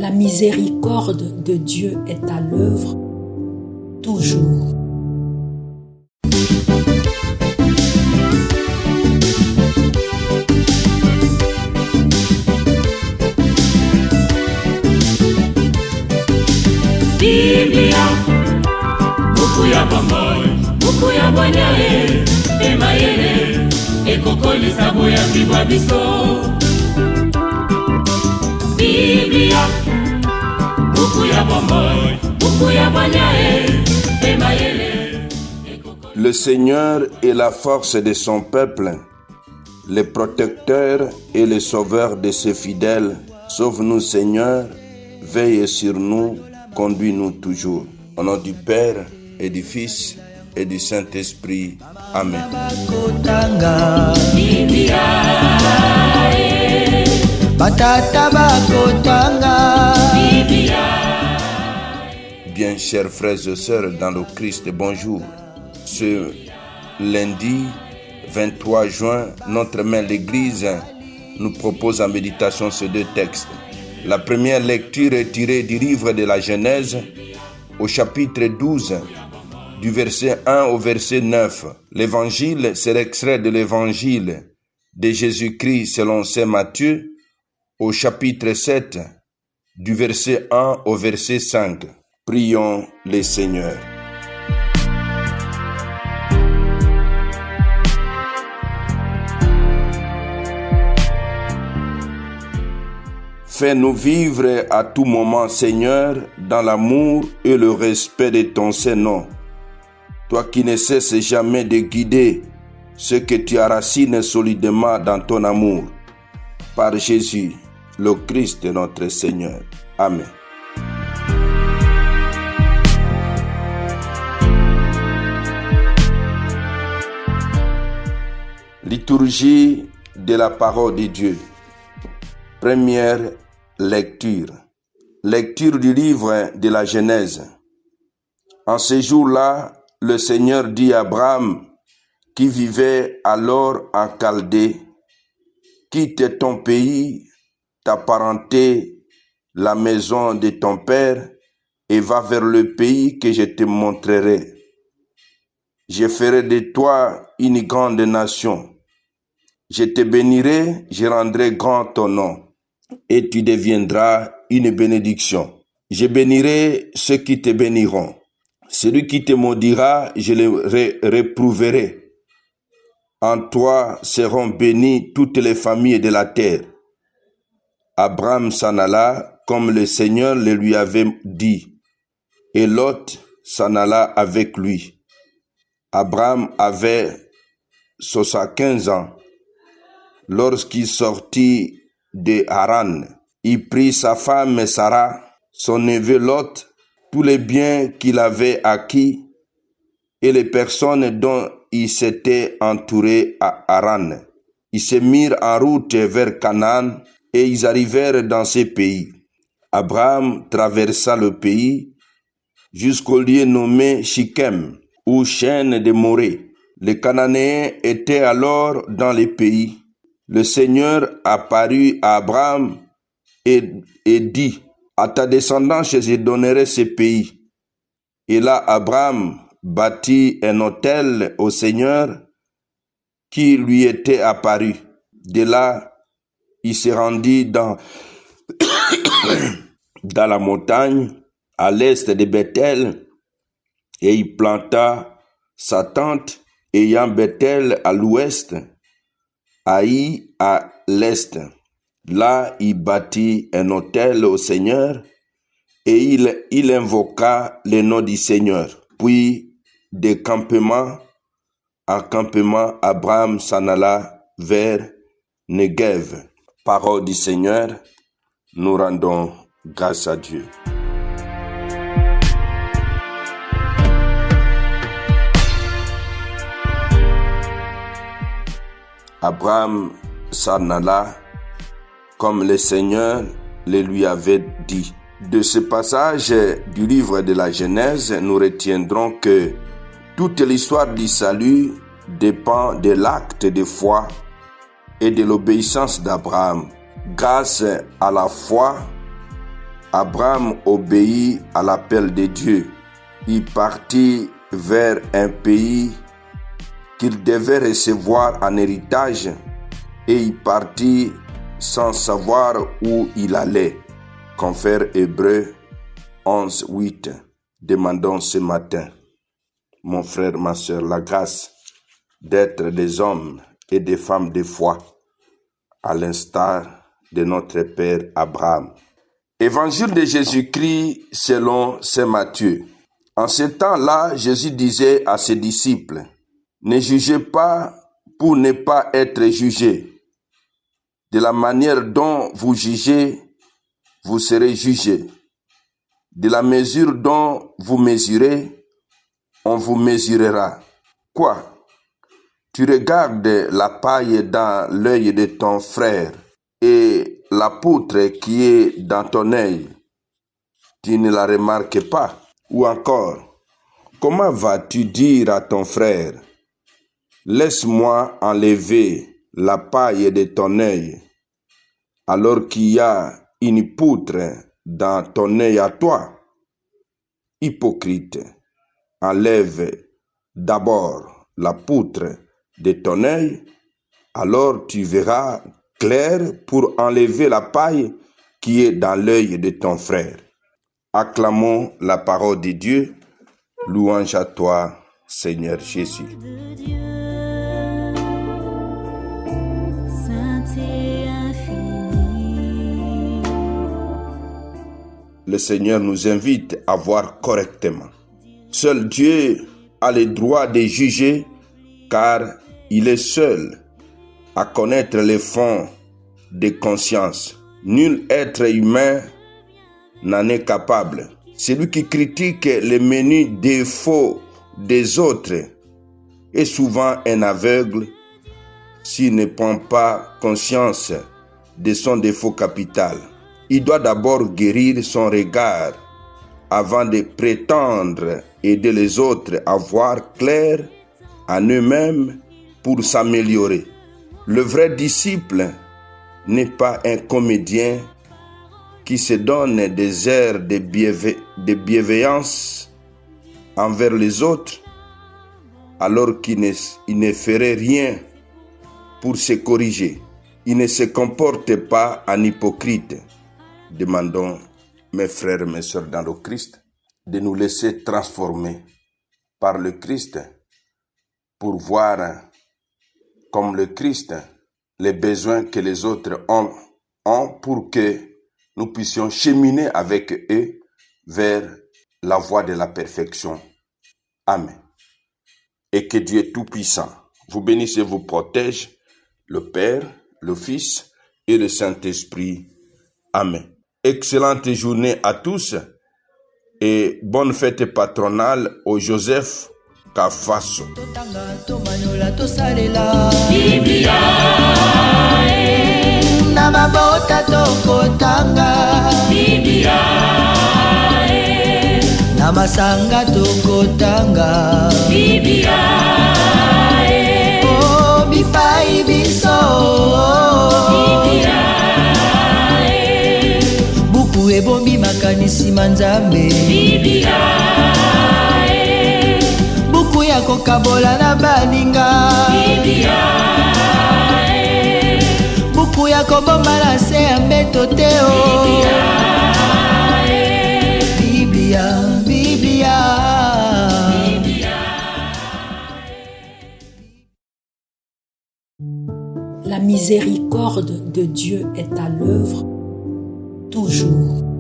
La miséricorde de Dieu est à l'œuvre toujours. Biblia, buku ya bomoi, buku ya bonyae, emayele, ekokoli sabo ya bibwa biso. Biblia, buku ya bomoi, buku ya bonyae, emayele, ekokoli. Le Seigneur est la force de son peuple, le protecteur et le sauveur de ses fidèles. Sauve-nous, Seigneur, veille sur nous, conduis-nous toujours. Au nom du Père et du Fils et du Saint-Esprit. Amen. Bien, chers frères et sœurs dans le Christ, bonjour. Ce lundi 23 juin, notre mère l'Église nous propose en méditation ces deux textes. La première lecture est tirée du livre de la Genèse au chapitre 12, du verset 1 au verset 9. L'évangile, c'est l'extrait de l'évangile de Jésus-Christ selon saint Matthieu au chapitre 7, du verset 1 au verset 5. Prions le Seigneur. Fais-nous vivre à tout moment, Seigneur, dans l'amour et le respect de ton Saint-Nom. Toi qui ne cesses jamais de guider ceux que tu enracines solidement dans ton amour. Par Jésus, le Christ notre Seigneur. Amen. Liturgie de la parole de Dieu. Première lecture. Lecture du livre de la Genèse. En ce jour-là, le Seigneur dit à Abraham, qui vivait alors en Chaldée, quitte ton pays, ta parenté, la maison de ton père, et va vers le pays que je te montrerai. Je ferai de toi une grande nation. Je te bénirai, je rendrai grand ton nom, et tu deviendras une bénédiction. Je bénirai ceux qui te béniront. Celui qui te maudira, je le réprouverai. En toi seront bénies toutes les familles de la terre. Abraham s'en alla comme le Seigneur le lui avait dit, et Lot s'en alla avec lui. Abraham avait 75 ans lorsqu'il sortit de Haran. Il prit sa femme Sarah, son neveu Lot, tous les biens qu'il avait acquis et les personnes dont il s'était entouré à Haran. Ils se mirent en route vers Canaan et ils arrivèrent dans ce pays. Abraham traversa le pays jusqu'au lieu nommé Shichem, ou chaîne de Morée. Les Cananéens étaient alors dans le pays. Le Seigneur apparut à Abraham et dit, « À ta descendance, je donnerai ce pays. » Et là, Abraham bâtit un autel au Seigneur qui lui était apparu. De là, il se rendit dans la montagne à l'est de Bethel et il planta sa tente ayant Bethel à l'ouest, Haï à l'est. Là, il bâtit un autel au Seigneur et il invoqua le nom du Seigneur. Puis, de campement en campement, Abraham s'en alla vers Negev. Parole du Seigneur, nous rendons grâce à Dieu. Abraham s'en alla comme le Seigneur le lui avait dit. De ce passage du livre de la Genèse, nous retiendrons que toute l'histoire du salut dépend de l'acte de foi et de l'obéissance d'Abraham. Grâce à la foi, Abraham obéit à l'appel de Dieu. Il partit vers un pays qu'il devait recevoir en héritage et il partit sans savoir où il allait. Confère Hébreux 11, 8. Demandons ce matin, mon frère, ma soeur, la grâce d'être des hommes et des femmes de foi, à l'instar de notre Père Abraham. Évangile de Jésus-Christ selon saint Matthieu. En ce temps-là, Jésus disait à ses disciples, « Ne jugez pas pour ne pas être jugés. De la manière dont vous jugez, vous serez jugés. De la mesure dont vous mesurez, on vous mesurera. Quoi? Tu regardes la paille dans l'œil de ton frère et la poutre qui est dans ton œil. Tu ne la remarques pas. Ou encore, comment vas-tu dire à ton frère, laisse-moi enlever la paille de ton œil, alors qu'il y a une poutre dans ton œil à toi? Hypocrite, enlève d'abord la poutre de ton œil, alors tu verras clair pour enlever la paille qui est dans l'œil de ton frère. Acclamons la parole de Dieu. Louange à toi, Seigneur Jésus. Le Seigneur nous invite à voir correctement. Seul Dieu a le droit de juger car il est seul à connaître les fonds de conscience. Nul être humain n'en est capable. Celui qui critique les menus défauts des autres est souvent un aveugle s'il ne prend pas conscience de son défaut capital. Il doit d'abord guérir son regard avant de prétendre aider les autres à voir clair en eux-mêmes pour s'améliorer. Le vrai disciple n'est pas un comédien qui se donne des airs de bienveillance envers les autres alors qu'il ne ferait rien pour se corriger. Il ne se comporte pas en hypocrite. Demandons, mes frères et mes sœurs dans le Christ, de nous laisser transformer par le Christ pour voir comme le Christ les besoins que les autres ont pour que nous puissions cheminer avec eux vers la voie de la perfection. Amen. Et que Dieu Tout-Puissant vous bénisse et vous protège, le Père, le Fils et le Saint-Esprit. Amen. Excellente journée à tous et bonne fête patronale au Joseph Kafaso. Biblia na mabota tokotanga Biblia na masanga tokotanga Biblia oh bipai biso Biblia buku ebombi makanisi manzambe Biblia buku ya kokabola na baninga Biblia buku ya kobomba na se ya mbeto te o Biblia, Biblia. La miséricorde de Dieu est à l'œuvre toujours.